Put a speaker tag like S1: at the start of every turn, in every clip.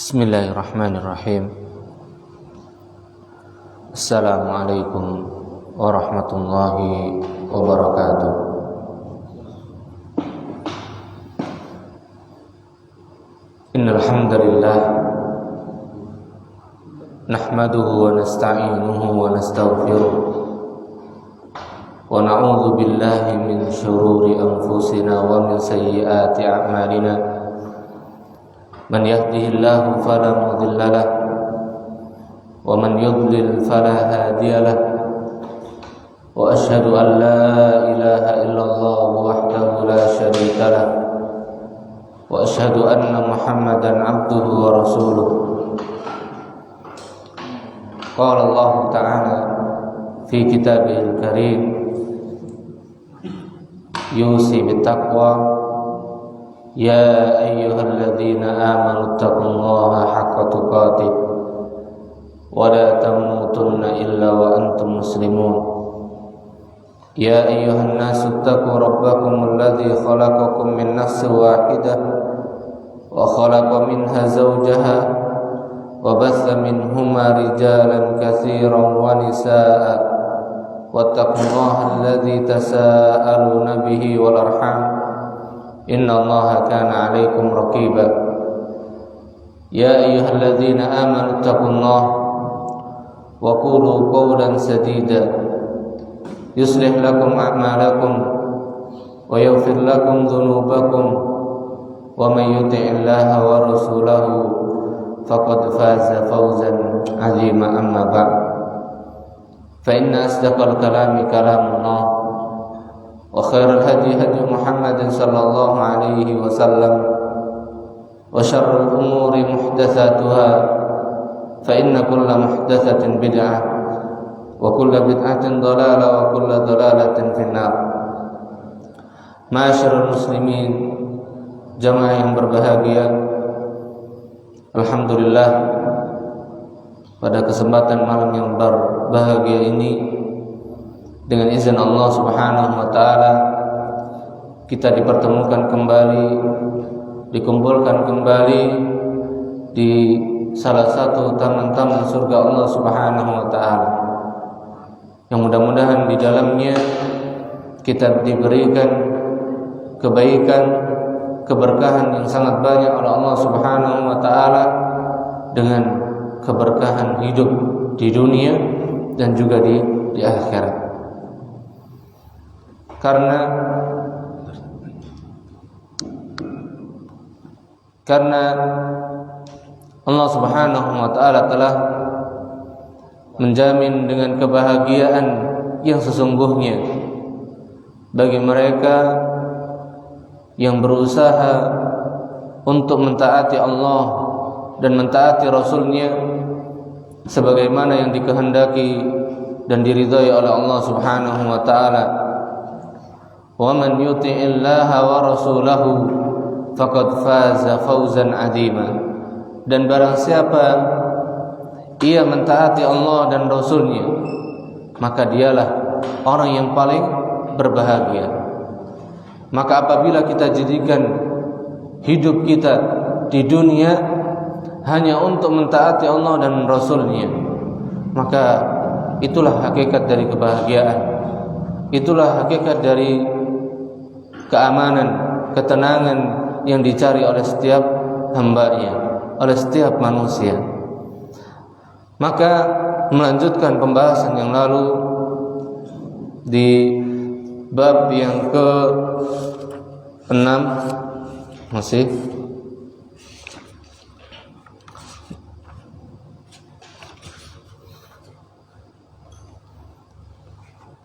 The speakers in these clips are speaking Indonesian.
S1: Bismillahirrahmanirrahim. Assalamualaikum warahmatullahi wabarakatuh. Innal hamdalillah nahmaduhu wa nasta'inuhu wa nastaghfiruh wa na'udzu billahi min shururi anfusina wa min sayyiati a'malina. Man yahdihillahu fala mudilla lahu wa man yudlil fala hadiya lahu wa asyhadu an la ilaha illallah wahdahu la syarika lahu wa asyhadu anna Muhammadan abduhu wa rasuluh. Qala Allah ta'ala fi kitabihil karim yusi bittaqwa ya ayyuhalladzina amanu taqullaha haqqa tuqatih wa la tamutunna illa wa antum muslimun. Ya ayyuhan nasu taqu rabbakum alladzi khalaqakum min nafsin wahidah wa khalaqa minha zawjaha wa batha minhuma rijalan katsiran wa nisaa'a wattaqullaha alladzi tasaaluna bihi wal arham inna Allaha kana 'alaikum raqiba. Ya ayyuhalladzina amanu taqullaha wa qulu qawlan sadida yuslih lakum a'malakum wa yaghfir lakum dhunubakum wa may yuti'illaha wa rasulahu faqad faza fawzan 'azima. Amma ba'd, fa inna asdaqal kalami kalamullah wa khairal hadi hadi Muhammadin sallallahu alaihi wasallam wa syarrul umuri muhdatsatuha fa inna kulla muhdatsatin bid'ah wa kulla bid'atin dhalalah wa kulla dhalalatin finnar. Ma'asyiral muslimin, jamaah yang berbahagia, alhamdulillah pada kesempatan malam yang berbahagia ini dengan izin Allah Subhanahu wa taala kita dipertemukan kembali, dikumpulkan kembali di salah satu taman-taman surga Allah Subhanahu wa taala. Yang mudah-mudahan di dalamnya kita diberikan kebaikan, keberkahan yang sangat banyak oleh Allah Subhanahu wa taala, dengan keberkahan hidup di dunia dan juga di akhirat. Karena Allah Subhanahu wa taala telah menjamin dengan kebahagiaan yang sesungguhnya bagi mereka yang berusaha untuk mentaati Allah dan mentaati Rasul-Nya sebagaimana yang dikehendaki dan diridhai oleh Allah Subhanahu wa taala. Wa man yuti'illaha wa rasulahu faqad faza fawzan 'azima. Dan barang siapa ia mentaati Allah dan Rasul-Nya, maka dialah orang yang paling berbahagia. Maka apabila kita jadikan hidup kita di dunia hanya untuk mentaati Allah dan Rasul-Nya, maka itulah hakikat dari kebahagiaan. Itulah hakikat dari keamanan, ketenangan yang dicari oleh setiap hamba-Nya, oleh setiap manusia. Maka melanjutkan pembahasan yang lalu di bab yang ke-6 masih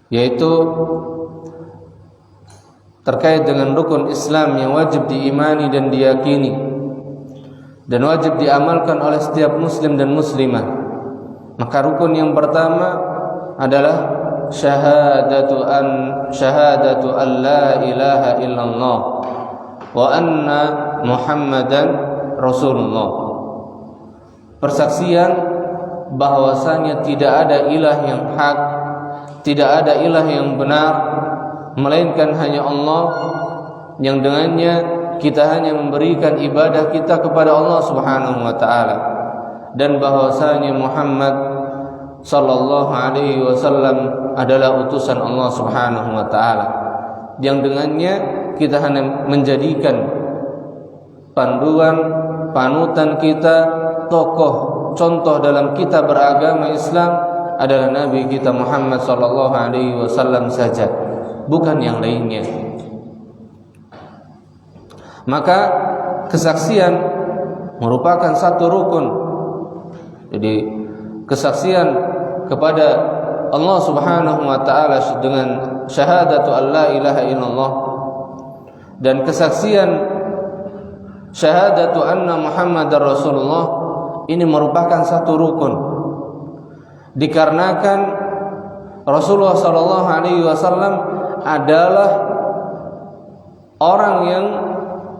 S1: yaitu terkait dengan rukun Islam yang wajib diimani dan diyakini dan wajib diamalkan oleh setiap muslim dan muslimah. Maka rukun yang pertama adalah syahadatu an la ilaha illallah wa anna Muhammadan Rasulullah. Persaksian bahwasanya tidak ada ilah yang hak, tidak ada ilah yang benar melainkan hanya Allah, yang dengannya kita hanya memberikan ibadah kita kepada Allah Subhanahu wa taala, dan bahwasanya Muhammad sallallahu alaihi wasallam adalah utusan Allah Subhanahu wa taala, yang dengannya kita hanya menjadikan panduan, panutan kita, tokoh, contoh dalam kita beragama Islam adalah Nabi kita Muhammad sallallahu alaihi wasallam saja, bukan yang lainnya. Maka kesaksian merupakan satu rukun. Jadi kesaksian kepada Allah Subhanahu wa taala dengan syahadatu alla ilaha illallah, dan kesaksian syahadatu anna Muhammadar Rasulullah ini merupakan satu rukun. Dikarenakan Rasulullah sallallahu alaihi wasallam adalah orang yang,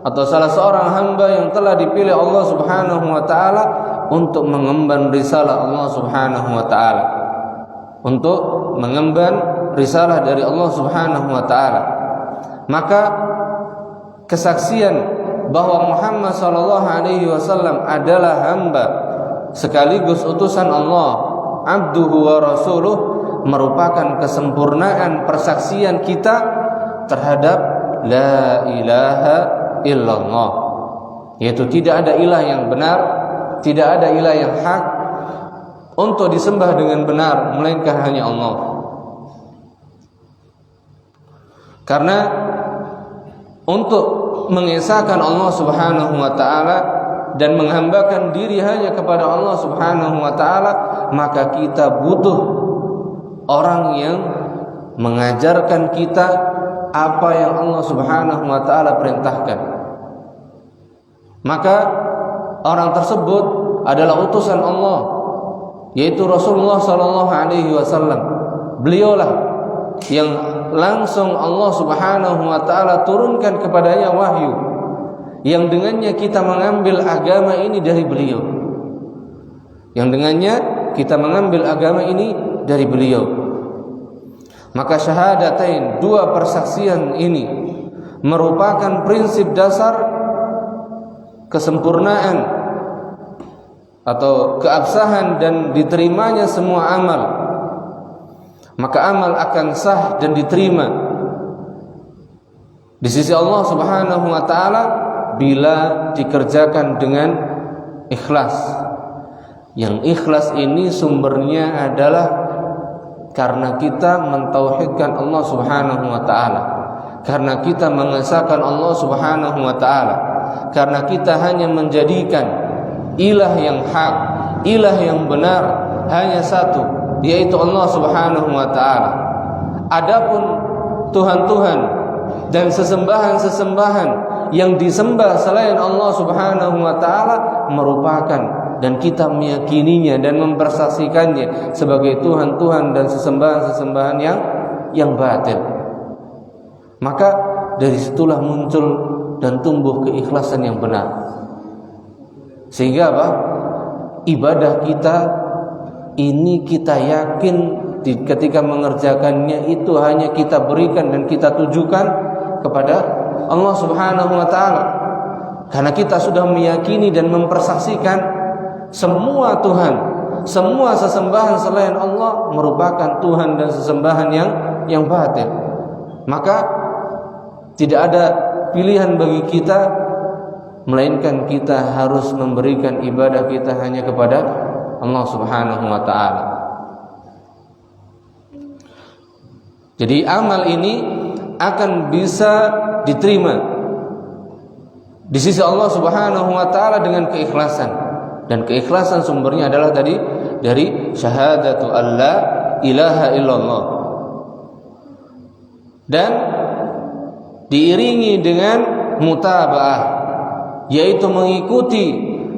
S1: atau salah seorang hamba yang telah dipilih Allah Subhanahu wa taala untuk mengemban risalah Allah Subhanahu wa taala, untuk mengemban risalah dari Allah Subhanahu wa taala. Maka kesaksian bahwa Muhammad sallallahu alaihi wasallam adalah hamba sekaligus utusan Allah, abduhu wa rasuluh, merupakan kesempurnaan persaksian kita terhadap la ilaha illallah, yaitu tidak ada ilah yang benar, tidak ada ilah yang hak untuk disembah dengan benar melainkan hanya Allah. Karena untuk mengesahkan Allah Subhanahu wa taala dan menghambakan diri hanya kepada Allah Subhanahu wa taala, maka kita butuh orang yang mengajarkan kita apa yang Allah Subhanahu wa taala perintahkan. Maka orang tersebut adalah utusan Allah, yaitu Rasulullah sallallahu alaihi wasallam. Beliaulah yang langsung Allah Subhanahu wa taala turunkan kepadanya wahyu, yang dengannya kita mengambil agama ini dari beliau. Yang dengannya kita mengambil agama ini dari beliau. Maka syahadatain, dua persaksian ini merupakan prinsip dasar kesempurnaan atau keabsahan dan diterimanya semua amal. Maka amal akan sah dan diterima di sisi Allah Subhanahu wa taala bila dikerjakan dengan ikhlas. Yang ikhlas ini sumbernya adalah karena kita mentauhidkan Allah Subhanahu wa taala, karena kita mengesahkan Allah Subhanahu wa taala, karena kita hanya menjadikan ilah yang hak, ilah yang benar hanya satu, yaitu Allah Subhanahu wa taala. Adapun tuhan-tuhan dan sesembahan-sesembahan yang disembah selain Allah Subhanahu wa taala merupakan, dan kita meyakininya dan mempersaksikannya sebagai tuhan-tuhan dan sesembahan-sesembahan yang batil. Maka dari situlah muncul dan tumbuh keikhlasan yang benar. Sehingga apa? Ibadah kita ini kita yakin ketika mengerjakannya itu hanya kita berikan dan kita tujukan kepada Allah Subhanahu wa taala. Karena kita sudah meyakini dan mempersaksikan semua Tuhan, semua sesembahan selain Allah merupakan Tuhan dan sesembahan yang batil. Maka tidak ada pilihan bagi kita melainkan kita harus memberikan ibadah kita hanya kepada Allah Subhanahu wa taala. Jadi amal ini akan bisa diterima di sisi Allah Subhanahu wa taala dengan keikhlasan. Dan keikhlasan sumbernya adalah tadi dari syahadatu alla ilaha illallah, dan diiringi dengan mutabaah, yaitu mengikuti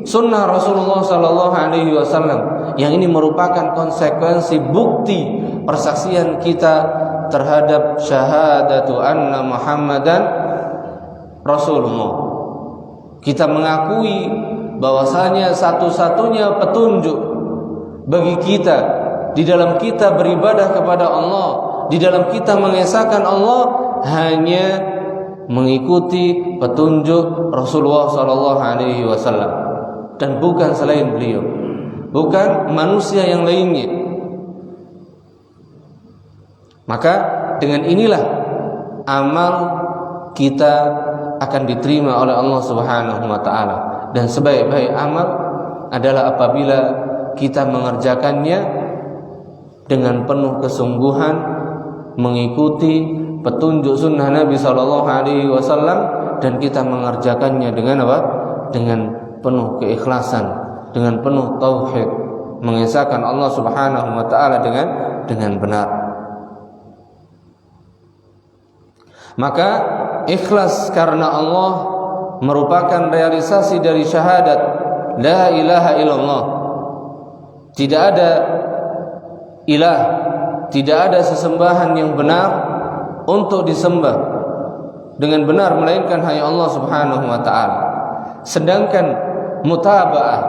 S1: sunnah Rasulullah sallallahu alaihi wasallam, yang ini merupakan konsekuensi bukti persaksian kita terhadap syahadatu anna Muhammadan Rasulullah. Kita mengakui bahwasanya satu-satunya petunjuk bagi kita di dalam kita beribadah kepada Allah, di dalam kita mengesahkan Allah, hanya mengikuti petunjuk Rasulullah sallallahu alaihi wasallam dan bukan selain beliau, bukan manusia yang lainnya. Maka dengan inilah amal kita akan diterima oleh Allah Subhanahu wa taala, dan sebaik-baik amal adalah apabila kita mengerjakannya dengan penuh kesungguhan, mengikuti petunjuk sunnah Nabi sallallahu alaihi wasallam, dan kita mengerjakannya dengan apa? Dengan penuh keikhlasan, dengan penuh tauhid, mengesahkan Allah Subhanahu wa taala dengan benar. Maka ikhlas karena Allah merupakan realisasi dari syahadat la ilaha illallah. Tidak ada ilah, tidak ada sesembahan yang benar untuk disembah dengan benar melainkan hanya Allah Subhanahu wa taala. Sedangkan mutaba'ah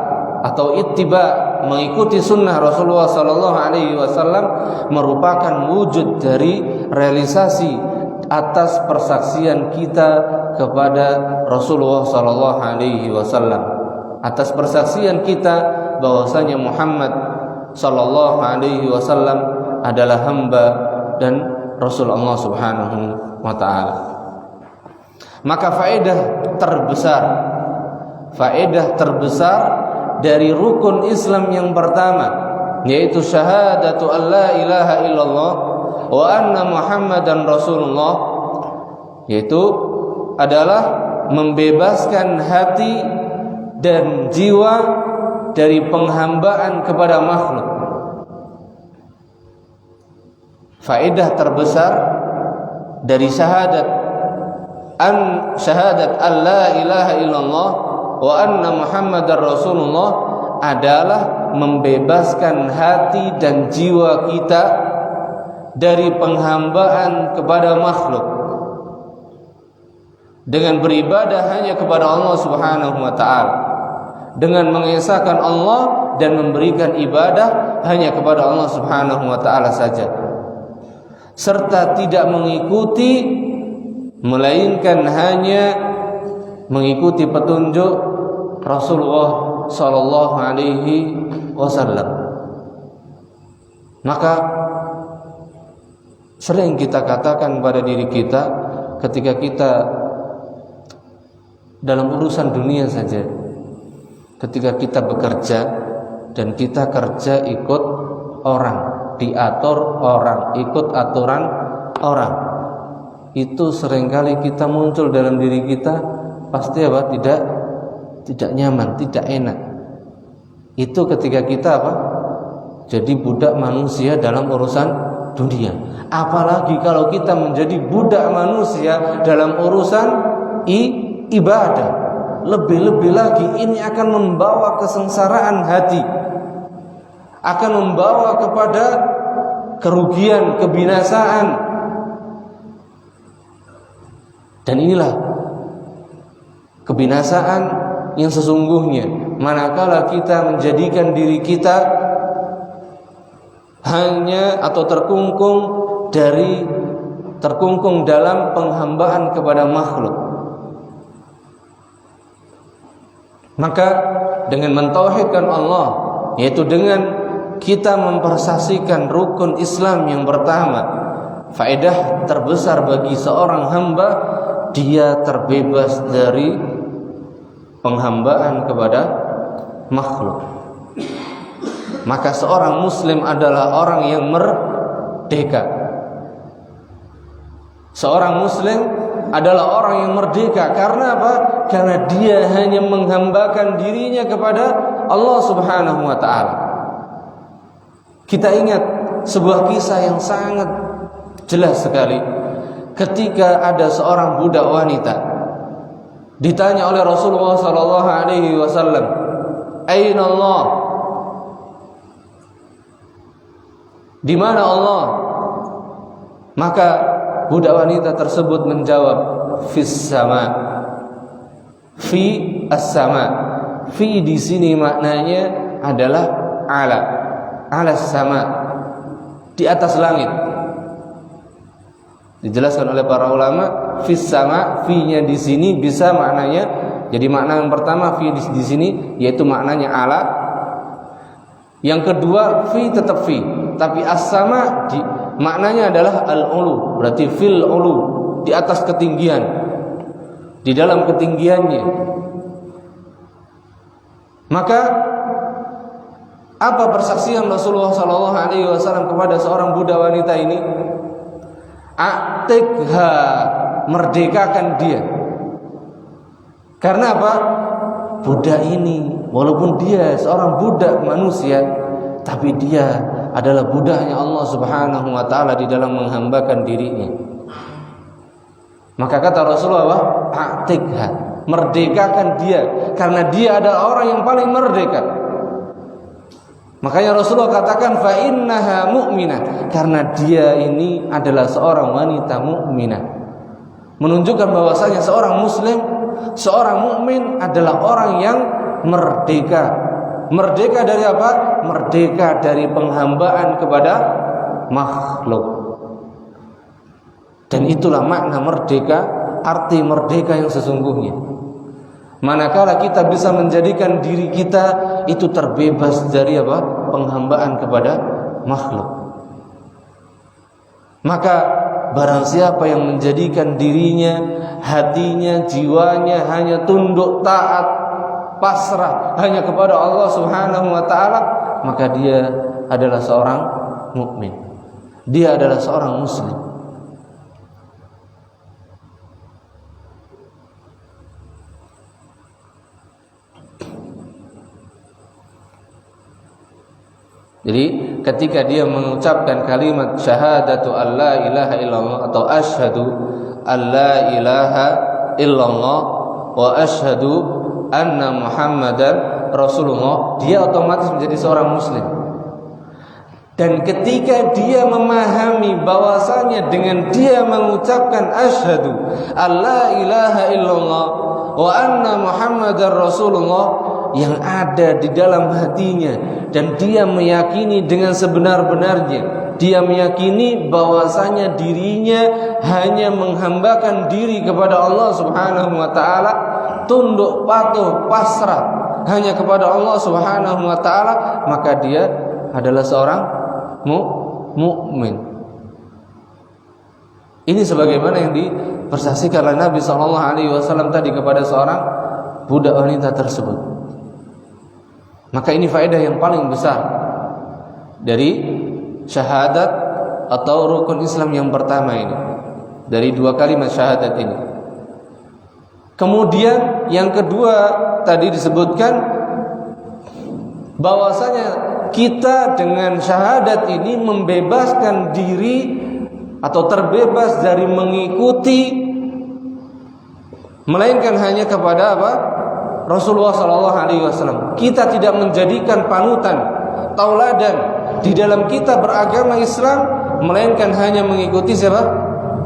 S1: atau ittiba, mengikuti sunnah Rasulullah sallallahu alaihi wasallam, merupakan wujud dari realisasi atas persaksian kita kepada Rasulullah sallallahu alaihi wasallam, atas persaksian kita bahwasanya Muhammad sallallahu alaihi wasallam adalah hamba dan Rasul Allah Subhanahu wa taala. Maka faedah terbesar dari rukun Islam yang pertama, yaitu syahadatu alla ilaha illallah wa anna Muhammadan Rasulullah, yaitu adalah membebaskan hati dan jiwa dari penghambaan kepada makhluk. Faedah terbesar dari syahadat alla ilaha illallah wa anna Muhammadar Rasulullah adalah membebaskan hati dan jiwa kita dari penghambaan kepada makhluk dengan beribadah hanya kepada Allah Subhanahu wa taala, dengan mengesahkan Allah dan memberikan ibadah hanya kepada Allah Subhanahu wa taala saja, serta tidak mengikuti melainkan hanya mengikuti petunjuk Rasulullah sallallahu alaihi wasallam. Maka sering kita katakan pada diri kita ketika kita dalam urusan dunia saja, ketika kita bekerja dan kita kerja ikut orang, diatur orang, ikut aturan orang, itu seringkali kita muncul dalam diri kita pasti apa? Tidak nyaman, tidak enak. Itu ketika kita apa? Jadi budak manusia dalam urusan dunia. Apalagi kalau kita menjadi budak manusia dalam urusan ibadah, lebih-lebih lagi ini akan membawa kesengsaraan hati, akan membawa kepada kerugian, kebinasaan. Dan inilah kebinasaan yang sesungguhnya manakala kita menjadikan diri kita hanya atau terkungkung dalam penghambaan kepada makhluk. Maka dengan mentauhidkan Allah, yaitu dengan kita mempersaksikan rukun Islam yang pertama, faedah terbesar bagi seorang hamba, dia terbebas dari penghambaan kepada makhluk. Maka seorang muslim adalah orang yang merdeka. Seorang muslim adalah orang yang merdeka. Karena apa? Karena dia hanya menghambakan dirinya kepada Allah Subhanahu wa taala. Kita ingat sebuah kisah yang sangat jelas sekali. Ketika ada seorang budak wanita ditanya oleh Rasulullah sallallahu alaihi wasallam, "Aina Allah?" Di mana Allah? Maka budak wanita tersebut menjawab, fis sama. Fi as-sama. Fi di sini maknanya adalah ala sama, di atas langit. Dijelaskan oleh para ulama, fis sama, fi-nya di sini bisa maknanya, jadi makna yang pertama fi di sini yaitu maknanya ala. Yang kedua fi tetap fi, tapi as-sama maknanya adalah al-ulu, berarti fil ulu, di atas ketinggian, di dalam ketinggiannya. Maka apa persaksian Rasulullah SAW kepada seorang budak wanita ini? A'tikha, merdekakan dia. Karena apa? Budak ini walaupun dia seorang budak manusia, tapi dia adalah budaknya Allah Subhanahu wa taala di dalam menghambakan dirinya. Maka kata Rasulullah, a'tikha, merdekakan dia, karena dia adalah orang yang paling merdeka. Makanya Rasulullah katakan fa innaha mu'minah, karena dia ini adalah seorang wanita mukminah. Menunjukkan bahwasanya seorang muslim, seorang mukmin adalah orang yang merdeka. Merdeka dari apa? Merdeka dari penghambaan kepada makhluk. Dan itulah makna merdeka, arti merdeka yang sesungguhnya. Manakala kita bisa menjadikan diri kita itu terbebas dari apa? Penghambaan kepada makhluk. Maka barang siapa yang menjadikan dirinya, hatinya, jiwanya hanya tunduk, taat, pasrah hanya kepada Allah Subhanahu wa taala, maka dia adalah seorang mukmin. Dia adalah seorang muslim. Jadi ketika dia mengucapkan kalimat syahadatu alla ilaha illallah atau asyhadu alla ilaha illallah wa asyhadu anna Muhammadan Rasulullah, dia otomatis menjadi seorang muslim. Dan ketika dia memahami bahwasanya dengan dia mengucapkan asyhadu alla ilaha illallah wa anna Muhammadar Rasulullah, yang ada di dalam hatinya, dan dia meyakini dengan sebenar-benarnya, dia meyakini bahwasanya dirinya hanya menghambakan diri kepada Allah Subhanahu wa taala, tunduk patuh pasrah hanya kepada Allah Subhanahu wa taala, maka dia adalah seorang mukmin. Ini sebagaimana yang dipersaksikan oleh Nabi SAW tadi kepada seorang budak wanita tersebut. Maka ini faedah yang paling besar dari syahadat atau rukun Islam yang pertama ini, dari dua kalimat syahadat ini. Kemudian yang kedua tadi disebutkan bahwasanya kita dengan syahadat ini membebaskan diri atau terbebas dari mengikuti, melainkan hanya kepada apa? Rasulullah SAW. Kita tidak menjadikan panutan, tauladan di dalam kita beragama Islam, melainkan hanya mengikuti siapa?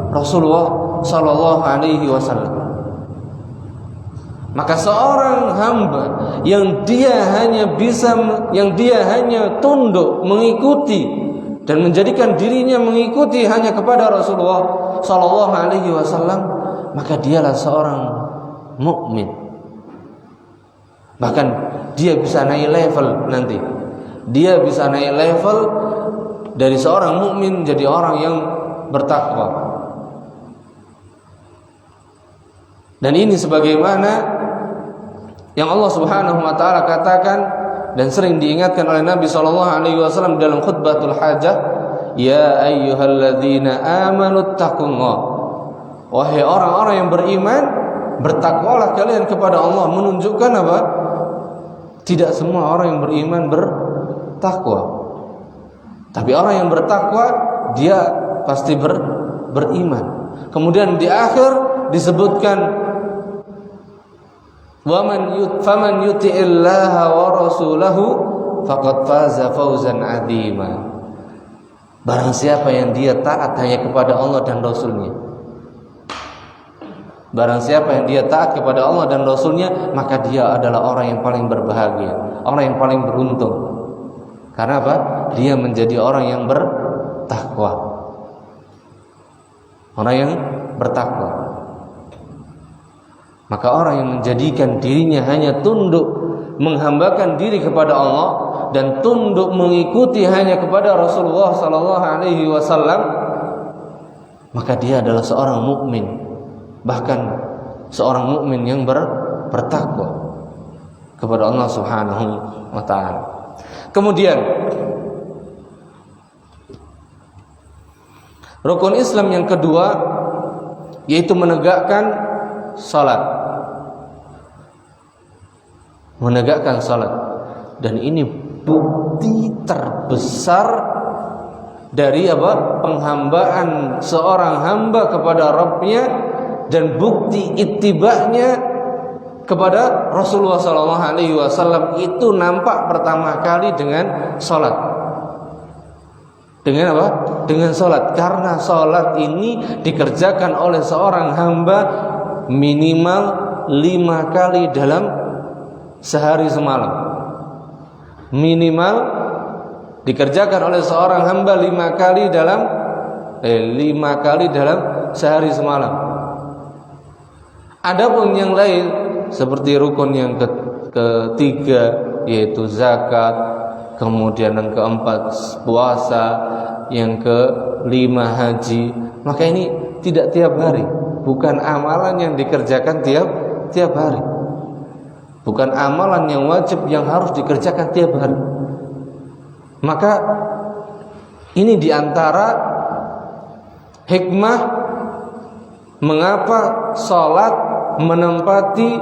S1: Rasulullah SAW. Maka seorang hamba yang dia hanya tunduk mengikuti dan menjadikan dirinya mengikuti hanya kepada Rasulullah SAW, maka dialah seorang mukmin. Bahkan dia bisa naik level nanti. Dia bisa naik level dari seorang mukmin jadi orang yang bertakwa. Dan ini sebagaimana yang Allah Subhanahu wa taala katakan dan sering diingatkan oleh Nabi SAW dalam khutbatul hajah, ya ayyuhalladzina amanu taqullah. Wahai orang-orang yang beriman, bertakwalah kalian kepada Allah. Menunjukkan apa? Tidak semua orang yang beriman bertakwa, tapi orang yang bertakwa dia pasti beriman. Kemudian di akhir disebutkan faman yuti'illaha wa rasulahu faqad faza fawzan 'azima. Barang siapa yang dia taat hanya kepada Allah dan Rasulnya, barang siapa yang dia taat kepada Allah dan Rasulnya, maka dia adalah orang yang paling berbahagia, orang yang paling beruntung. Karena apa? Dia menjadi orang yang bertakwa. orang yang bertakwa. Maka orang yang menjadikan dirinya hanya tunduk menghambakan diri kepada Allah dan tunduk mengikuti hanya kepada Rasulullah sallallahu alaihi wasallam, maka dia adalah seorang mukmin, bahkan seorang mukmin yang bertakwa kepada Allah Subhanahu wa taala. Kemudian rukun Islam yang kedua yaitu menegakkan salat. Menegakkan salat, dan ini bukti terbesar dari penghambaan seorang hamba kepada Rabbnya dan bukti ittiba'nya kepada Rasulullah sallallahu alaihi wasallam itu nampak pertama kali dengan salat. Dengan apa? Dengan salat. Karena salat ini dikerjakan oleh seorang hamba minimal 5 kali dalam sehari semalam. Minimal dikerjakan oleh seorang hamba 5 kali dalam sehari semalam. Adapun yang lain seperti rukun yang ketiga yaitu zakat, kemudian yang keempat puasa, yang kelima haji, maka ini tidak tiap hari, bukan amalan yang dikerjakan tiap hari. Bukan amalan yang wajib yang harus dikerjakan tiap hari. Maka ini diantara hikmah mengapa salat menempati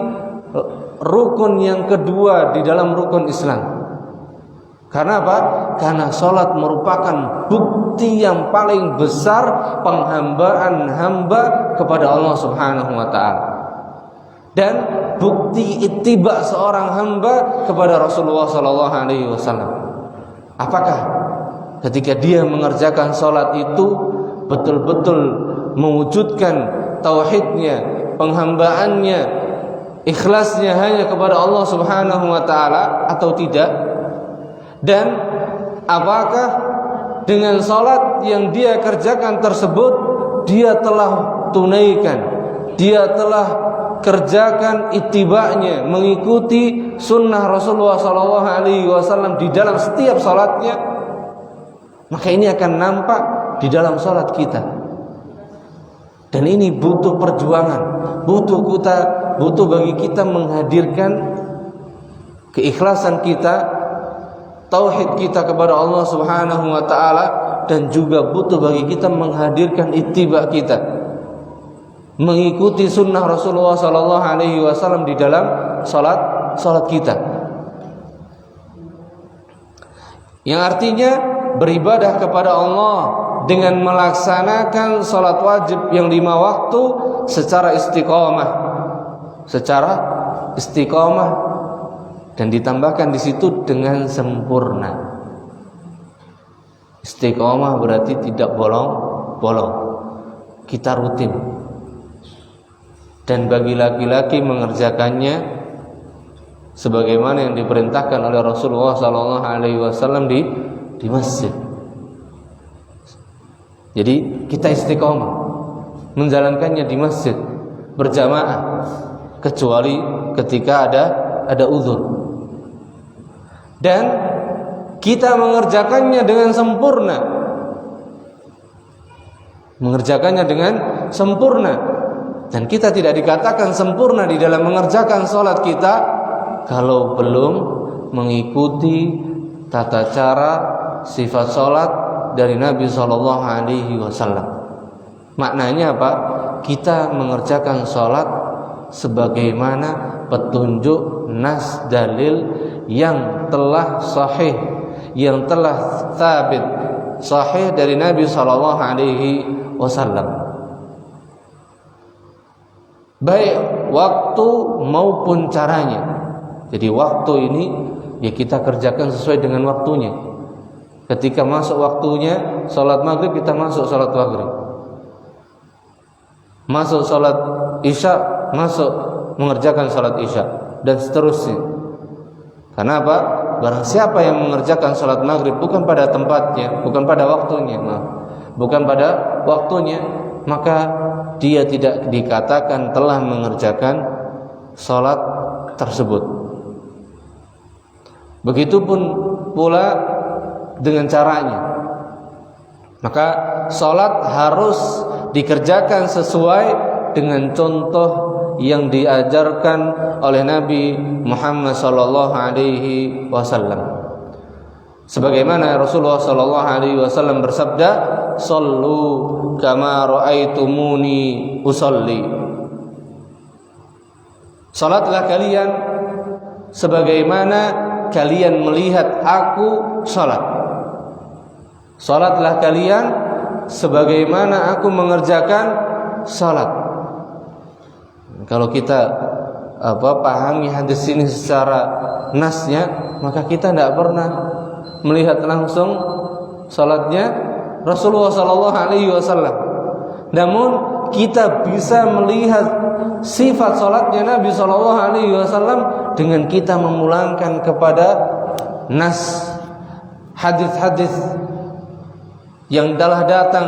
S1: rukun yang kedua di dalam rukun Islam. Karena apa? Karena salat merupakan bukti yang paling besar penghambaan hamba kepada Allah Subhanahu wa taala. Dan bukti ittiba seorang hamba kepada Rasulullah sallallahu alaihi wasallam. Apakah ketika dia mengerjakan salat itu betul-betul mewujudkan tauhidnya, penghambaannya, ikhlasnya hanya kepada Allah Subhanahu wa taala atau tidak? Dan apakah dengan salat yang dia kerjakan tersebut dia telah tunaikan, dia telah kerjakan ittiba'nya, mengikuti sunnah Rasulullah sallallahu alaihi wasallam di dalam setiap salatnya? Maka ini akan nampak di dalam salat kita. Dan ini butuh perjuangan, butuh bagi kita menghadirkan keikhlasan kita, tauhid kita kepada Allah Subhanahu wa taala, dan juga butuh bagi kita menghadirkan ittiba kita, mengikuti sunnah Rasulullah sallallahu alaihi wasallam di dalam salat kita. Yang artinya beribadah kepada Allah dengan melaksanakan salat wajib yang 5 waktu secara istiqomah dan ditambahkan di situ dengan sempurna. Istiqomah berarti tidak bolong-bolong. Kita rutin. Dan bagi laki-laki mengerjakannya sebagaimana yang diperintahkan oleh Rasulullah sallallahu alaihi wasallam di masjid. Jadi kita istiqomah menjalankannya di masjid berjamaah kecuali ketika ada uzur. Dan kita mengerjakannya dengan sempurna. Dan kita tidak dikatakan sempurna di dalam mengerjakan salat kita kalau belum mengikuti tata cara sifat salat dari Nabi sallallahu alaihi wasallam. Maknanya apa? Kita mengerjakan salat sebagaimana petunjuk nas dalil yang telah sahih, yang telah tsabit sahih dari Nabi sallallahu alaihi wasallam. Baik waktu maupun caranya. Jadi waktu ini ya kita kerjakan sesuai dengan waktunya. Ketika masuk waktunya salat maghrib, kita masuk salat maghrib. Masuk salat isya, masuk mengerjakan salat isya, dan seterusnya. Karena apa? Barang siapa yang mengerjakan salat maghrib bukan pada tempatnya, bukan pada waktunya, maka dia tidak dikatakan telah mengerjakan salat tersebut. Begitupun pula dengan caranya. Maka salat harus dikerjakan sesuai dengan contoh yang diajarkan oleh Nabi Muhammad sallallahu alaihi wasallam. Sebagaimana Rasulullah sallallahu alaihi wasallam bersabda, "Shallu kama raaitumuni usolli." Salatlah kalian sebagaimana kalian melihat aku salat. Salatlah kalian sebagaimana aku mengerjakan salat. Kalau kita pahami hadis ini secara nasnya, maka kita tidak pernah melihat langsung salatnya Rasulullah sallallahu alaihi wasallam. Namun kita bisa melihat sifat salatnya Nabi sallallahu alaihi wasallam dengan kita memulangkan kepada nas hadis-hadis yang telah datang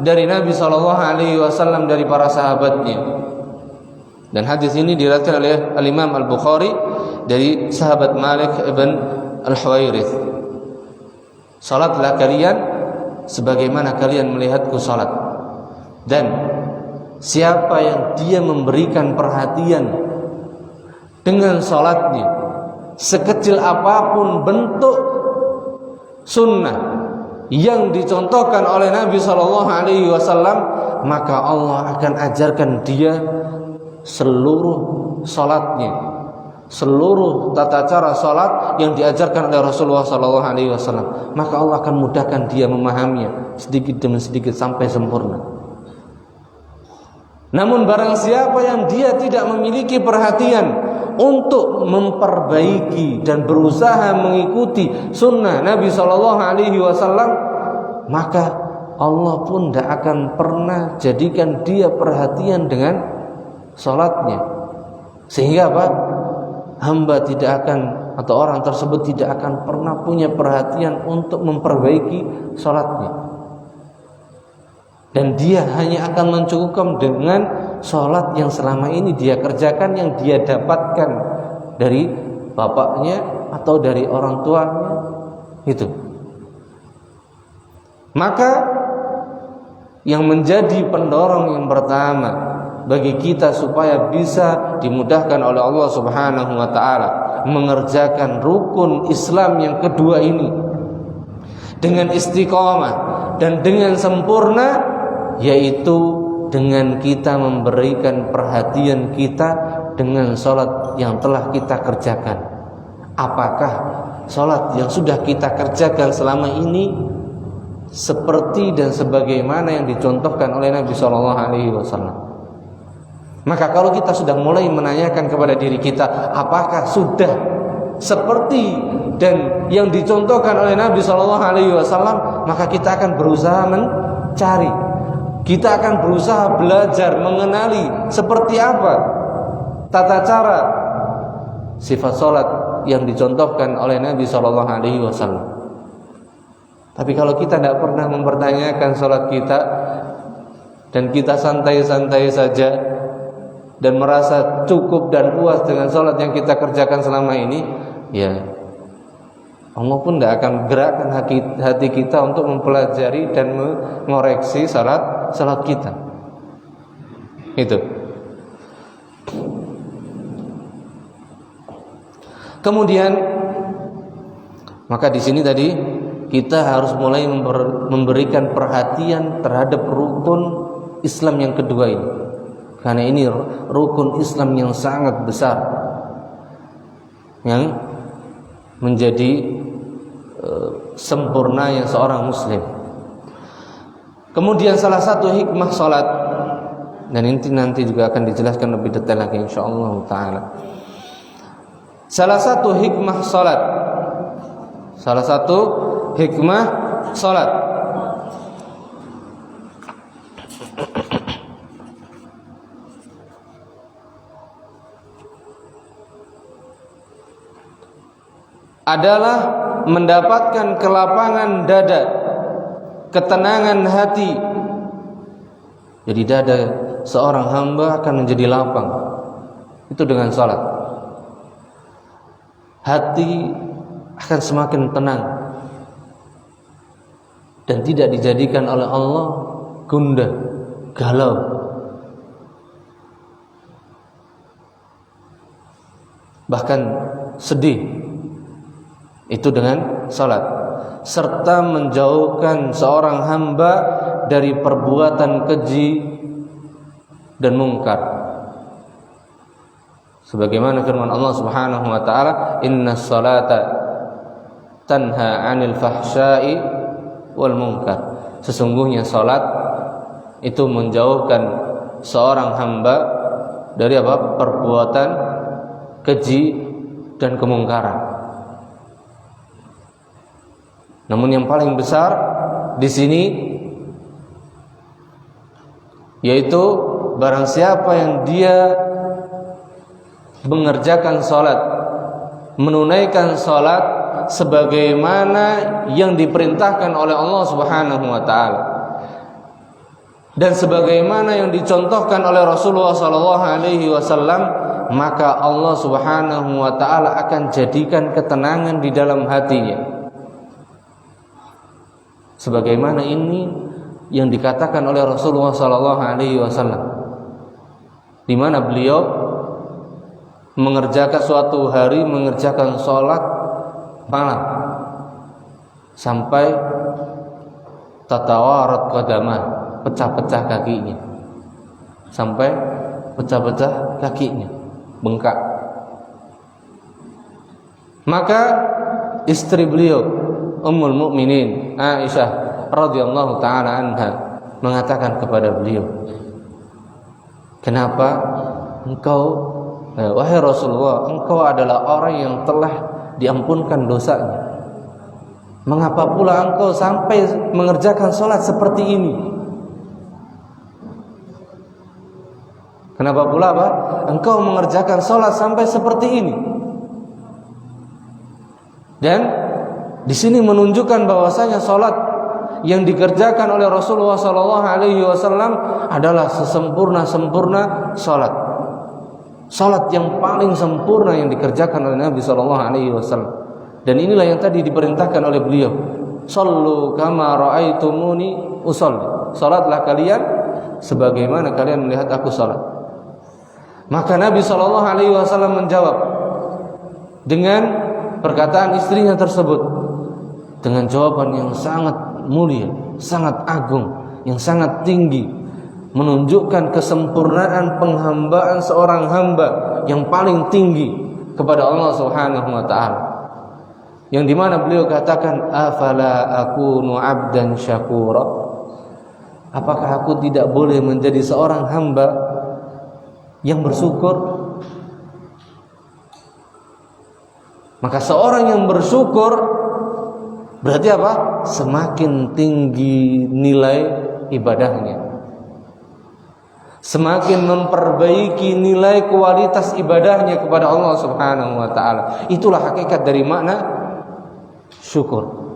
S1: dari Nabi sallallahu alaihi wasallam dari para sahabatnya. Dan hadis ini diriwayatkan oleh Al-Imam Al-Bukhari dari sahabat Malik ibn Al-Huwairits. Salatlah kalian sebagaimana kalian melihatku salat. Dan siapa yang dia memberikan perhatian dengan salatnya, sekecil apapun bentuk sunnah yang dicontohkan oleh Nabi sallallahu alaihi wasallam, maka Allah akan ajarkan dia seluruh salatnya, seluruh tata cara salat yang diajarkan oleh Rasulullah sallallahu alaihi wasallam. Maka Allah akan mudahkan dia memahaminya sedikit demi sedikit sampai sempurna. Namun barang siapa yang dia tidak memiliki perhatian untuk memperbaiki dan berusaha mengikuti sunnah Nabi sallallahu alaihi wasallam, maka Allah pun tidak akan pernah jadikan dia perhatian dengan salatnya. Sehingga apa? Hamba tidak akan, atau orang tersebut tidak akan pernah punya perhatian untuk memperbaiki salatnya. Dan dia hanya akan mencukupkan dengan salat yang selama ini dia kerjakan, yang dia dapatkan dari bapaknya atau dari orang tuanya itu. Maka yang menjadi pendorong yang pertama bagi kita supaya bisa dimudahkan oleh Allah Subhanahu wa taala mengerjakan rukun Islam yang kedua ini dengan istiqamah dan dengan sempurna, yaitu dengan kita memberikan perhatian kita dengan salat yang telah kita kerjakan. Apakah salat yang sudah kita kerjakan selama ini seperti dan sebagaimana yang dicontohkan oleh Nabi sallallahu alaihi wasallam? Maka kalau kita sudah mulai menanyakan kepada diri kita, apakah sudah seperti dan yang dicontohkan oleh Nabi sallallahu alaihi wasallam, maka kita akan berusaha mencari. Kita akan berusaha belajar mengenali seperti apa tata cara sifat salat yang dicontohkan oleh Nabi sallallahu alaihi wasallam. Tapi kalau kita tidak pernah mempertanyakan salat kita dan kita santai-santai saja dan merasa cukup dan puas dengan salat yang kita kerjakan selama ini, ya Allah pun tidak akan gerakkan hati kita untuk mempelajari dan mengoreksi salat kita. Itu. Kemudian, maka di sini tadi kita harus mulai memberikan perhatian terhadap rukun Islam yang kedua ini. Karena ini rukun Islam yang sangat besar, yang menjadi sempurnanya seorang muslim. Kemudian salah satu hikmah salat, dan ini nanti juga akan dijelaskan lebih detail lagi insyaallah taala. Salah satu hikmah salat, salah satu hikmah salat adalah mendapatkan kelapangan dada, ketenangan hati, Jadi dada seorang hamba akan menjadi lapang. Itu dengan salat. Hati akan semakin tenang dan tidak dijadikan oleh Allah gundah, galau. Bahkan sedih. Itu dengan salat. Serta menjauhkan seorang hamba dari perbuatan keji dan mungkar. Sebagaimana firman Allah Subhanahu wa taala, "Innas salata tanha 'anil fahsya'i wal munkar." Sesungguhnya salat itu menjauhkan seorang hamba dari apa? Perbuatan keji dan kemungkaran. Namun yang paling besar di sini yaitu barang siapa yang dia mengerjakan salat, menunaikan salat sebagaimana yang diperintahkan oleh Allah Subhanahu wa taala dan sebagaimana yang dicontohkan oleh Rasulullah sallallahu alaihi wasallam, maka Allah Subhanahu wa taala akan jadikan ketenangan di dalam hatinya. Sebagaimana ini yang dikatakan oleh Rasulullah sallallahu alaihi wasallam, di mana beliau mengerjakan suatu hari mengerjakan salat malam sampai tatawarat qadamah, pecah-pecah kakinya. Sampai pecah-pecah kakinya, bengkak. Maka istri beliau Ummul Mukminin Aisyah radhiyallahu taala anha mengatakan kepada beliau, "Kenapa engkau, wahai Rasulullah, engkau adalah orang yang telah diampunkan dosanya. Mengapa pula engkau sampai mengerjakan salat seperti ini? Kenapa pula apa? Engkau mengerjakan salat sampai seperti ini?" Dan di sini menunjukkan bahwasanya salat yang dikerjakan oleh Rasulullah sallallahu alaihi wasallam adalah sesempurna-sempurna salat. Salat yang paling sempurna yang dikerjakan oleh Nabi sallallahu alaihi wasallam. Dan inilah yang tadi diperintahkan oleh beliau. Shallu kama raaitumuni usolli. Salatlah kalian sebagaimana kalian melihat aku salat. Maka Nabi sallallahu alaihi wasallam menjawab dengan perkataan istrinya tersebut dengan jawaban yang sangat mulia, sangat agung, yang sangat tinggi, menunjukkan kesempurnaan penghambaan seorang hamba yang paling tinggi kepada Allah Subhanahu wa taala. Yang dimana beliau katakan, "Afala akunu 'abdan syakura?" Apakah aku tidak boleh menjadi seorang hamba yang bersyukur? Maka seorang yang bersyukur berarti apa? Semakin tinggi nilai ibadahnya, semakin memperbaiki nilai kualitas ibadahnya kepada Allah Subhanahu wa taala. Itulah hakikat dari makna syukur.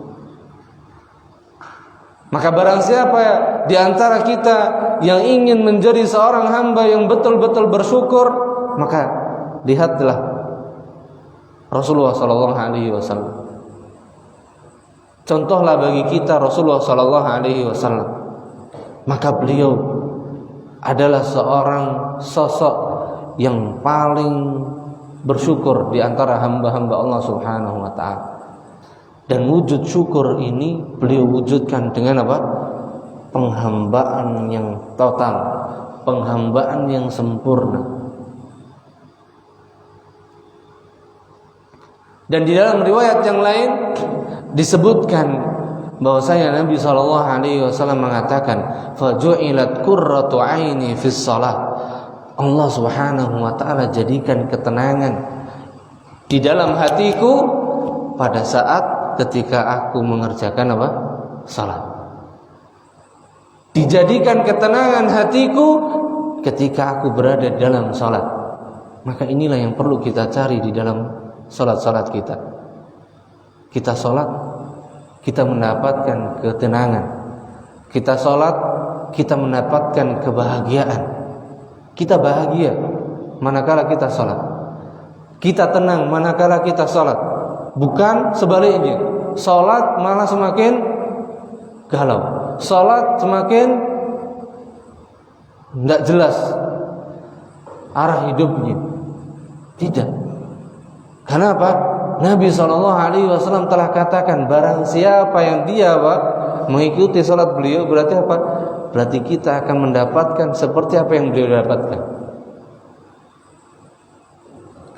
S1: Maka barang siapa di antara kita yang ingin menjadi seorang hamba yang betul-betul bersyukur, maka lihatlah Rasulullah sallallahu alaihi wasallam. Contohlah bagi kita Rasulullah sallallahu alaihi wasallam. Maka beliau adalah seorang sosok yang paling bersyukur di antara hamba-hamba Allah Subhanahu wa taala. Dan wujud syukur ini beliau wujudkan dengan apa? Penghambaan yang total, penghambaan yang sempurna. Dan di dalam riwayat yang lain disebutkan bahwasanya Nabi sallallahu alaihi wasallam mengatakan, "Faju'ilat qurratu 'aini fis shalah." Allah Subhanahu wa taala jadikan ketenangan di dalam hatiku pada saat ketika aku mengerjakan apa? Salat. Dijadikan ketenangan hatiku ketika aku berada di dalam salat. Maka inilah yang perlu kita cari di dalam salat-salat kita. Kita salat, kita mendapatkan ketenangan. Kita salat, Kita mendapatkan kebahagiaan. Kita bahagia manakala kita sholat. Kita tenang manakala kita sholat. Bukan sebaliknya, sholat malah semakin galau, sholat semakin tidak jelas arah hidupnya. Tidak. Kenapa? Nabi SAW telah katakan, barang siapa yang dia mengikuti sholat beliau, berarti apa? Berarti kita akan mendapatkan seperti apa yang beliau dapatkan.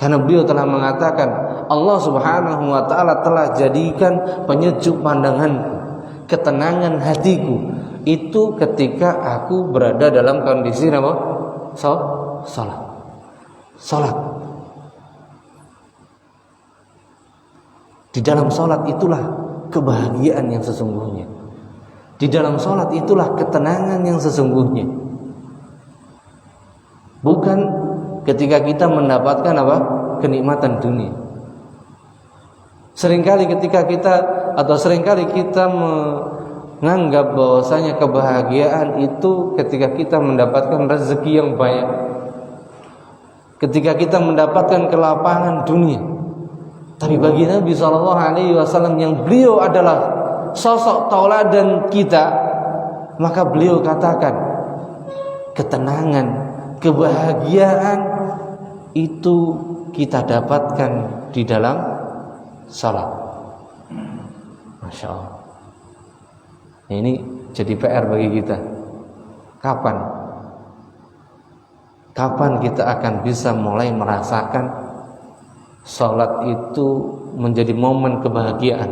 S1: Karena beliau telah mengatakan, Allah Subhanahu wa ta'ala telah jadikan penyejuk pandanganku, ketenangan hatiku itu ketika aku berada dalam kondisi apa? Salat. Di dalam salat itulah kebahagiaan yang sesungguhnya. Di dalam salat itulah ketenangan yang sesungguhnya. Bukan ketika kita mendapatkan apa? Kenikmatan dunia. Seringkali kita menganggap bahwasanya kebahagiaan itu ketika kita mendapatkan rezeki yang banyak, ketika kita mendapatkan kelapangan dunia. Tapi bagi Nabi SAW yang beliau adalah sosok tauladan kita, maka beliau katakan ketenangan, kebahagiaan itu kita dapatkan di dalam salat. Masya Allah. Ini jadi PR bagi kita. Kapan kita akan bisa mulai merasakan salat itu menjadi momen kebahagiaan?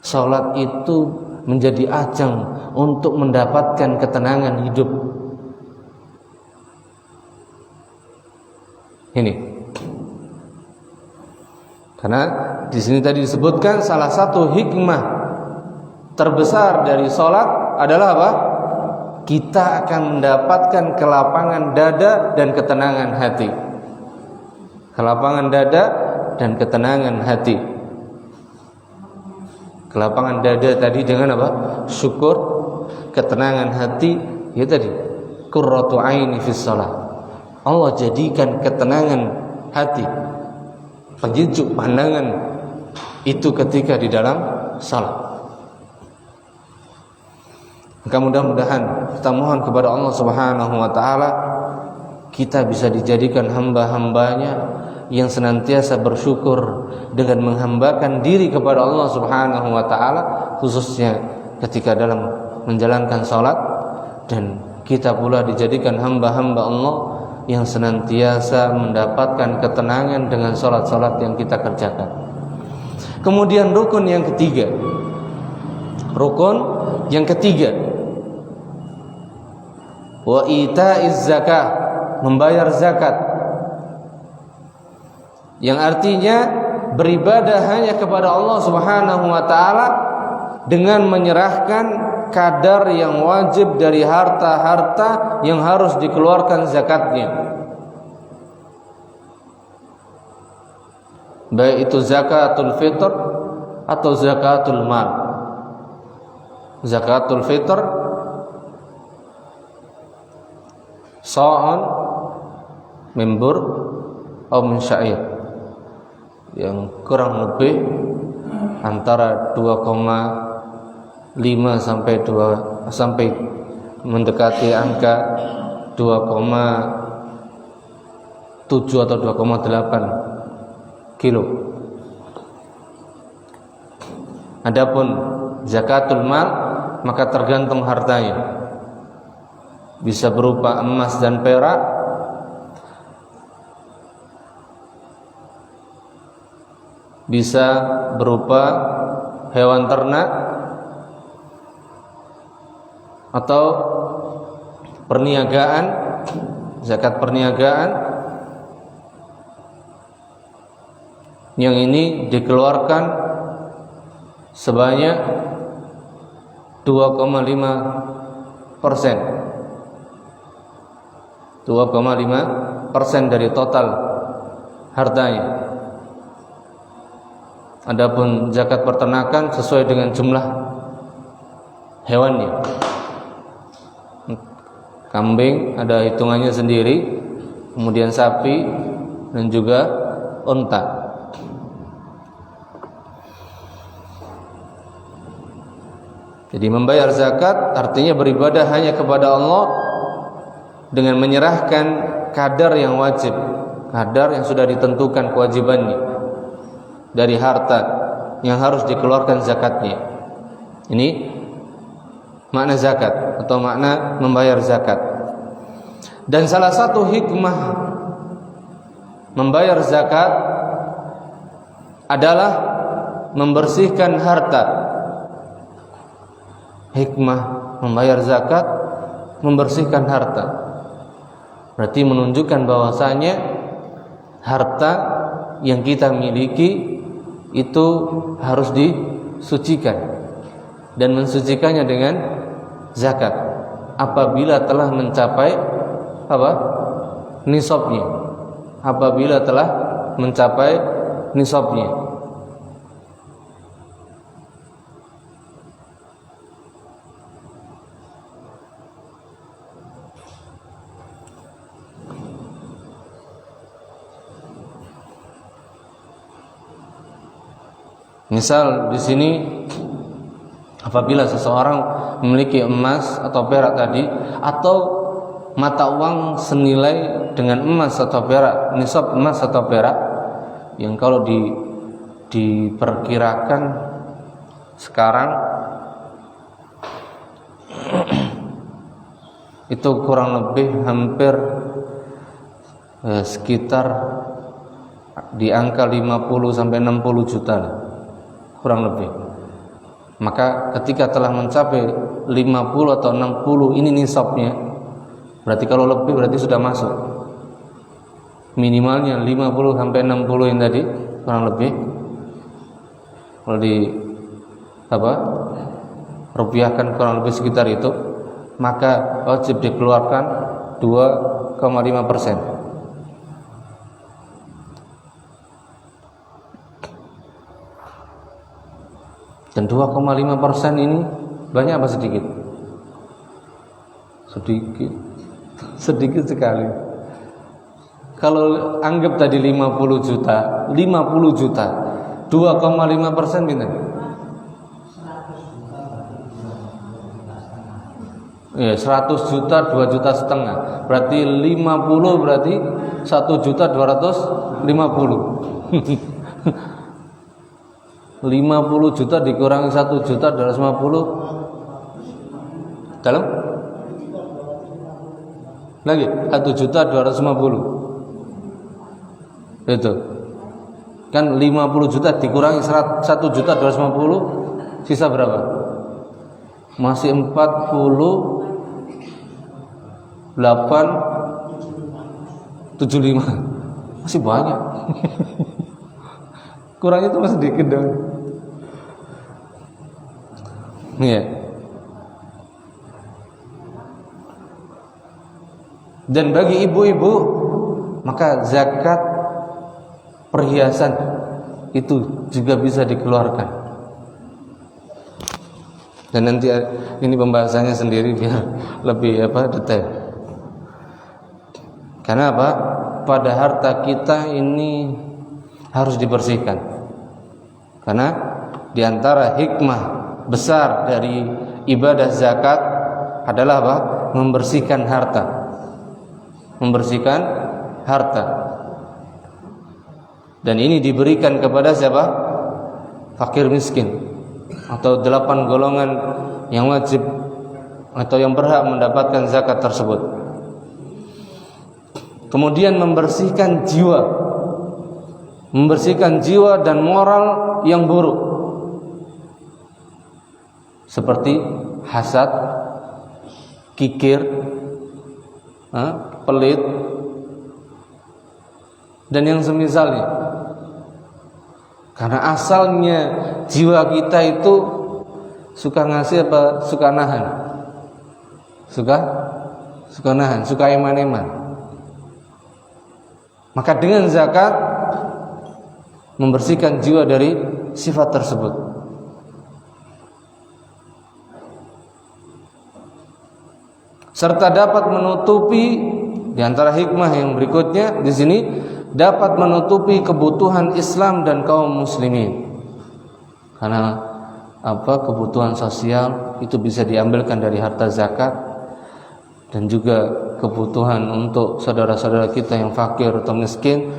S1: Salat itu menjadi ajang untuk mendapatkan ketenangan hidup. Ini. Karena di sini tadi disebutkan salah satu hikmah terbesar dari salat adalah apa? Kita akan mendapatkan kelapangan dada dan ketenangan hati. Kelapangan dada dan ketenangan hati. Kelapangan dada tadi dengan apa? Syukur. Ketenangan hati ya tadi qurratu aini fis shalah. Allah jadikan ketenangan hati, penyejuk pandangan itu ketika di dalam salat. Maka mudah-mudahan kita mohon kepada Allah Subhanahu wa ta'ala, kita bisa dijadikan hamba-hambanya yang senantiasa bersyukur dengan menghambakan diri kepada Allah Subhanahu wa ta'ala, khususnya ketika dalam menjalankan salat. Dan kita pula dijadikan hamba-hamba Allah yang senantiasa mendapatkan ketenangan dengan salat-salat yang kita kerjakan. Kemudian rukun yang ketiga, wa itaiz zakah, membayar zakat, yang artinya beribadah hanya kepada Allah Subhanahu wa ta'ala dengan menyerahkan kadar yang wajib dari harta-harta yang harus dikeluarkan zakatnya, baik itu zakatul fitr atau zakatul mal. Zakatul fitr sa'an membur atau min sya'ir, yang kurang lebih antara 2,5 sampai mendekati angka 2,7 atau 2,8 kilo. Adapun zakatul mal maka tergantung hartanya, bisa berupa emas dan perak, bisa berupa hewan ternak, atau perniagaan, zakat perniagaan yang ini dikeluarkan sebanyak 2,5%. 2,5% dari total hartanya. Adapun zakat peternakan sesuai dengan jumlah hewannya. Kambing ada hitungannya sendiri, kemudian sapi dan juga unta. Jadi membayar zakat artinya beribadah hanya kepada Allah dengan menyerahkan kadar yang wajib, kadar yang sudah ditentukan kewajibannya dari harta yang harus dikeluarkan zakatnya. Ini makna zakat atau makna membayar zakat. Dan salah satu hikmah membayar zakat adalah membersihkan harta. Hikmah membayar zakat membersihkan harta. Berarti menunjukkan bahwasanya harta yang kita miliki itu harus disucikan dan mensucikannya dengan zakat apabila telah mencapai nisabnya. Apabila telah mencapai nisabnya. Misal di sini apabila seseorang memiliki emas atau perak tadi atau mata uang senilai dengan emas atau perak, nisab emas atau perak yang kalau diperkirakan sekarang itu kurang lebih hampir sekitar di angka 50 sampai 60 juta lah, kurang lebih. Maka ketika telah mencapai 50 atau 60 ini nisabnya, berarti kalau lebih berarti sudah masuk. Minimalnya 50 sampai 60 yang tadi kurang lebih. Kalau di rupiahkan kurang lebih sekitar itu, maka wajib dikeluarkan 2,5%. Dan 2,5% ini banyak apa sedikit? Sedikit sekali. Kalau anggap tadi 50 juta, 2,5% bintang. Ya, 100 juta 2,5 juta. Berarti 50 berarti 1.250.000. 50 juta dikurangi 1.250 dalam lagi 1.250.000 itu kan 50 juta dikurangi 1.250.000 sisa berapa? Masih 48,75, masih banyak. Kurangnya itu masih sedikit dong. Iya. Dan bagi ibu-ibu maka zakat perhiasan itu juga bisa dikeluarkan. Dan nanti ini pembahasannya sendiri biar lebih detail. Karena apa? Pada harta kita ini harus dibersihkan. Karena diantara hikmah besar dari ibadah zakat adalah apa? Membersihkan harta. Membersihkan harta. Dan ini diberikan kepada siapa? Fakir miskin atau 8 golongan yang wajib atau yang berhak mendapatkan zakat tersebut. Kemudian membersihkan jiwa. Membersihkan jiwa dan moral yang buruk seperti hasad, kikir, pelit dan yang semisalnya. Karena asalnya jiwa kita itu suka ngasih apa suka nahan, suka nahan, suka eman-eman. Maka dengan zakat membersihkan jiwa dari sifat tersebut. serta dapat menutupi di antara hikmah yang berikutnya di sini, dapat menutupi kebutuhan Islam dan kaum muslimin. Karena kebutuhan sosial itu bisa diambilkan dari harta zakat, dan juga kebutuhan untuk saudara-saudara kita yang fakir atau miskin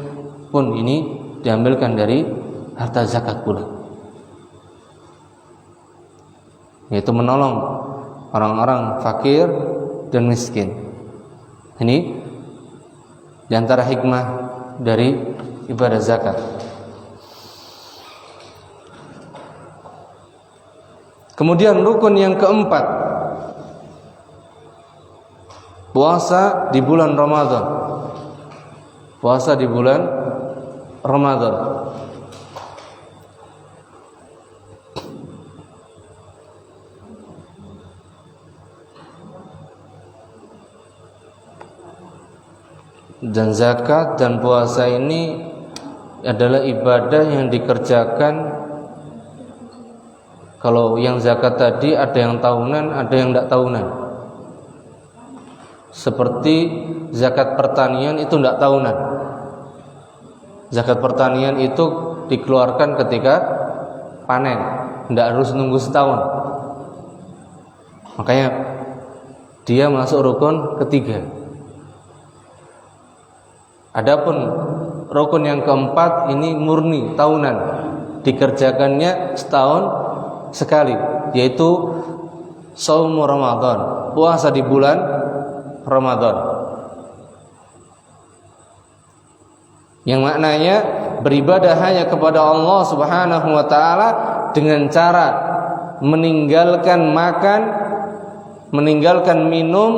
S1: pun ini diambilkan dari harta zakat pula, yaitu menolong orang-orang fakir dan miskin. Ini di antara hikmah dari ibadah zakat. Kemudian rukun yang keempat, puasa di bulan Ramadan. Puasa di bulan Ramadan. Dan zakat dan puasa ini adalah ibadah yang dikerjakan. Kalau yang zakat tadi ada yang tahunan, ada yang tidak tahunan. Seperti zakat pertanian itu tidak tahunan. Zakat pertanian itu dikeluarkan ketika panen, tidak harus nunggu setahun. Makanya dia masuk rukun ketiga. Adapun rukun yang keempat ini murni tahunan, dikerjakannya setahun sekali, yaitu shaum Ramadan, puasa di bulan Ramadan, yang maknanya beribadah hanya kepada Allah Subhanahu wa taala dengan cara meninggalkan makan, meninggalkan minum,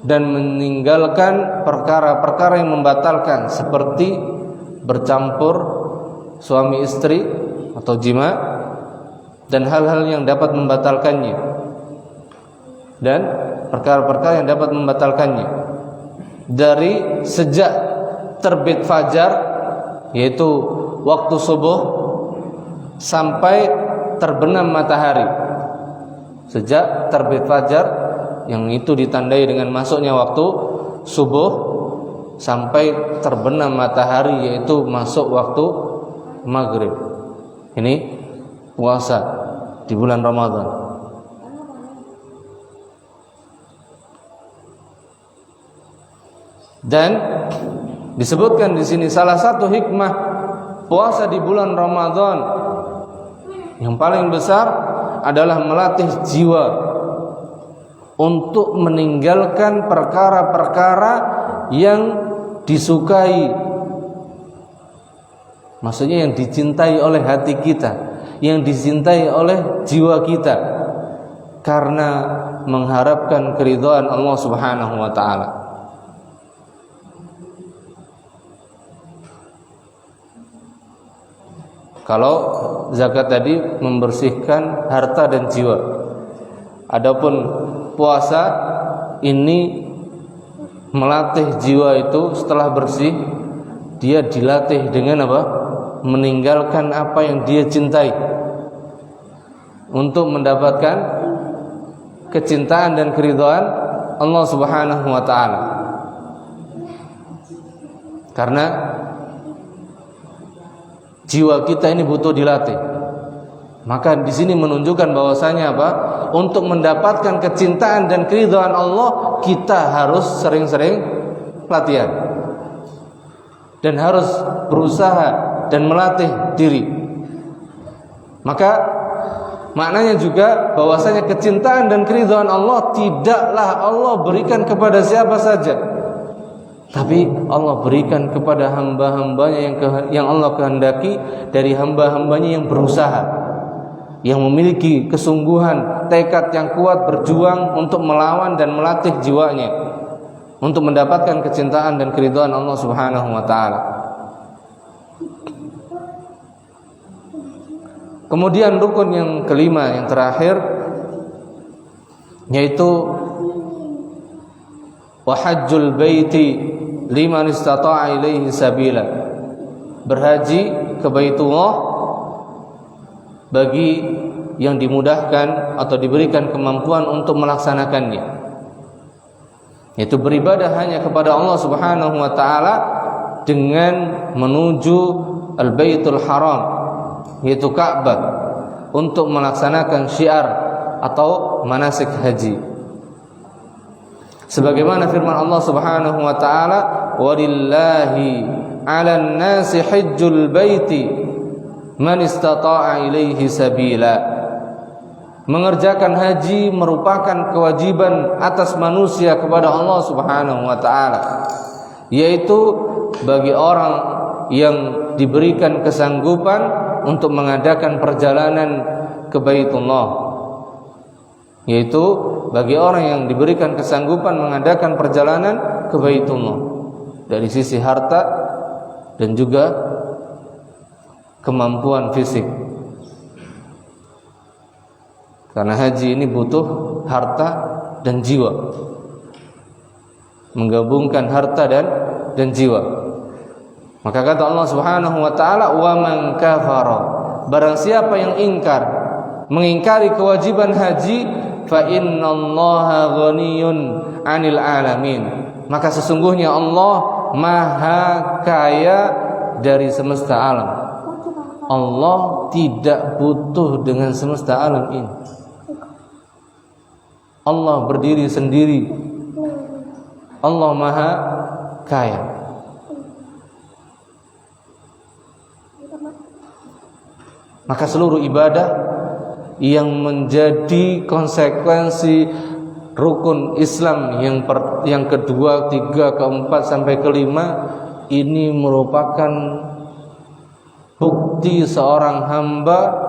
S1: dan meninggalkan perkara-perkara yang membatalkan, seperti bercampur suami istri atau jima dan hal-hal yang dapat membatalkannya, dan perkara-perkara yang dapat membatalkannya dari sejak terbit fajar, yaitu waktu subuh, sampai terbenam matahari. Sejak terbit fajar, yang itu ditandai dengan masuknya waktu subuh, sampai terbenam matahari, yaitu masuk waktu maghrib. Ini puasa di bulan Ramadan. Dan disebutkan di sini salah satu hikmah puasa di bulan Ramadan yang paling besar adalah melatih jiwa untuk meninggalkan perkara-perkara yang disukai, maksudnya yang dicintai oleh hati kita, yang dicintai oleh jiwa kita, karena mengharapkan keridhaan Allah Subhanahu wa taala. Kalau zakat tadi membersihkan harta dan jiwa, adapun puasa ini melatih jiwa itu setelah bersih, dia dilatih dengan apa? Meninggalkan apa yang dia cintai untuk mendapatkan kecintaan dan keridhaan Allah Subhanahu wa taala. Karena jiwa kita ini butuh dilatih. Maka di sini menunjukkan bahwasanya apa? Untuk mendapatkan kecintaan dan keridhaan Allah, kita harus sering-sering latihan dan harus berusaha dan melatih diri. Maka maknanya juga bahwasanya kecintaan dan keridhaan Allah tidaklah Allah berikan kepada siapa saja, tapi Allah berikan kepada hamba-hambanya yang Allah kehendaki dari hamba-hambanya yang berusaha, yang memiliki kesungguhan, tekad yang kuat, berjuang untuk melawan dan melatih jiwanya untuk mendapatkan kecintaan dan keridhaan Allah Subhanahu wa taala. Kemudian rukun yang kelima, yang terakhir, yaitu wa hajjul baiti liman istata'a ilaihi sabila, berhaji ke Baitullah bagi yang dimudahkan atau diberikan kemampuan untuk melaksanakannya. yaitu beribadah hanya kepada Allah Subhanahu wa taala dengan menuju Al-Baitul Haram, yaitu Ka'bah, untuk melaksanakan syiar atau manasik haji. Sebagaimana firman Allah Subhanahu wa taala, "Walillahi 'alan nasi hajjul baiti man istata'a ilaihi sabila." Mengerjakan haji merupakan kewajiban atas manusia kepada Allah Subhanahu wa taala, yaitu bagi orang yang diberikan kesanggupan untuk mengadakan perjalanan ke Baitullah, yaitu bagi orang yang diberikan kesanggupan mengadakan perjalanan ke Baitullah dari sisi harta dan juga kemampuan fisik. Karena haji ini butuh harta dan jiwa, menggabungkan harta dan jiwa. Maka kata Allah Subhanahu wa taala, "Wa man kafara," barang siapa yang mengingkari kewajiban haji, fa innallaha ghaniyun 'anil 'alamin, maka sesungguhnya Allah maha kaya dari semesta alam. Allah tidak butuh dengan semesta alam ini. Allah berdiri sendiri. Allah maha kaya. Maka seluruh ibadah yang menjadi konsekuensi rukun Islam yang kedua, tiga, keempat sampai kelima, ini merupakan bukti seorang hamba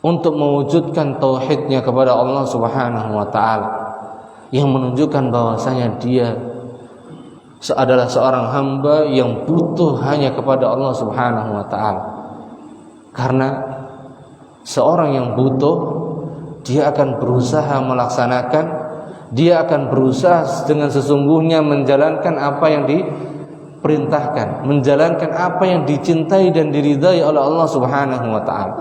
S1: untuk mewujudkan tauhidnya kepada Allah Subhanahu wa taala, yang menunjukkan bahwasanya dia adalah seorang hamba yang butuh hanya kepada Allah Subhanahu wa taala. Karena seorang yang butuh, dia akan berusaha melaksanakan, dia akan berusaha dengan sesungguhnya menjalankan apa yang diperintahkan, menjalankan apa yang dicintai dan diridai oleh Allah Subhanahu wa taala.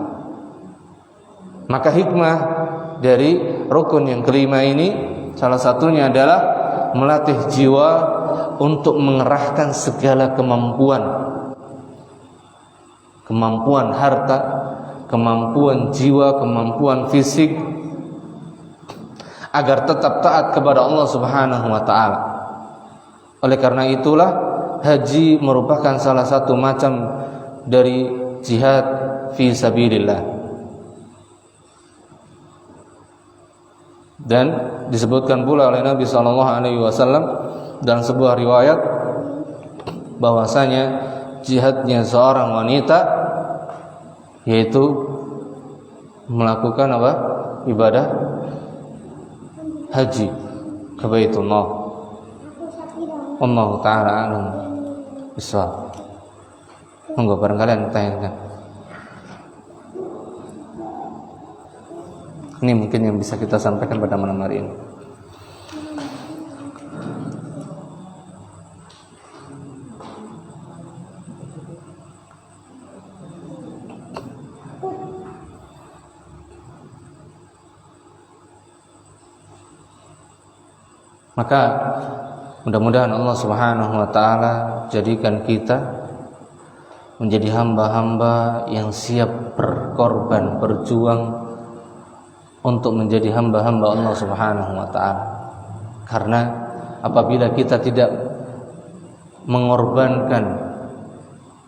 S1: Maka hikmah dari rukun yang kelima ini salah satunya adalah melatih jiwa untuk mengerahkan segala kemampuan harta, kemampuan jiwa, kemampuan fisik, agar tetap taat kepada Allah Subhanahu wa taala. Oleh karena itulah haji merupakan salah satu macam dari jihad fi sabilillah. Dan disebutkan pula oleh Nabi SAW dalam sebuah riwayat bahwasanya jihadnya seorang wanita yaitu melakukan apa? Ibadah haji ke Baitullah. Allah taala alam bisawab. Monggo barangkali tanyakan. Ini mungkin yang bisa kita sampaikan pada malam hari ini. Maka mudah-mudahan Allah Subhanahu wa taala jadikan kita menjadi hamba-hamba yang siap berkorban, berjuang untuk menjadi hamba-hamba Allah Subhanahu wa taala. Karena apabila kita tidak mengorbankan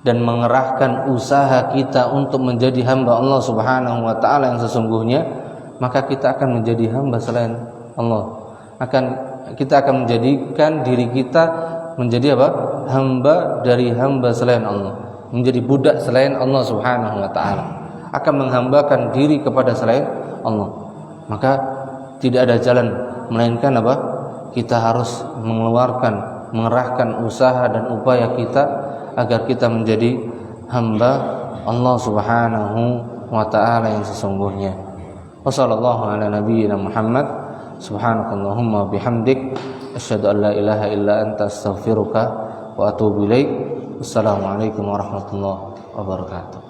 S1: dan mengerahkan usaha kita untuk menjadi hamba Allah Subhanahu wa taala yang sesungguhnya, maka kita akan menjadi hamba selain Allah. Kita akan menjadikan diri kita menjadi apa? Hamba dari hamba selain Allah, menjadi budak selain Allah Subhanahu wa taala, akan menghambakan diri kepada selain Allah. Maka tidak ada jalan melainkan apa? Kita harus mengerahkan usaha dan upaya kita agar kita menjadi hamba Allah Subhanahu wa taala yang sesungguhnya. Wassallallahu ala nabiyyina Muhammad. Subhanakallahumma bihamdik asyhadu an la ilaha illa anta astaghfiruka wa atubu ilaik. Wassalamualaikum warahmatullahi wabarakatuh.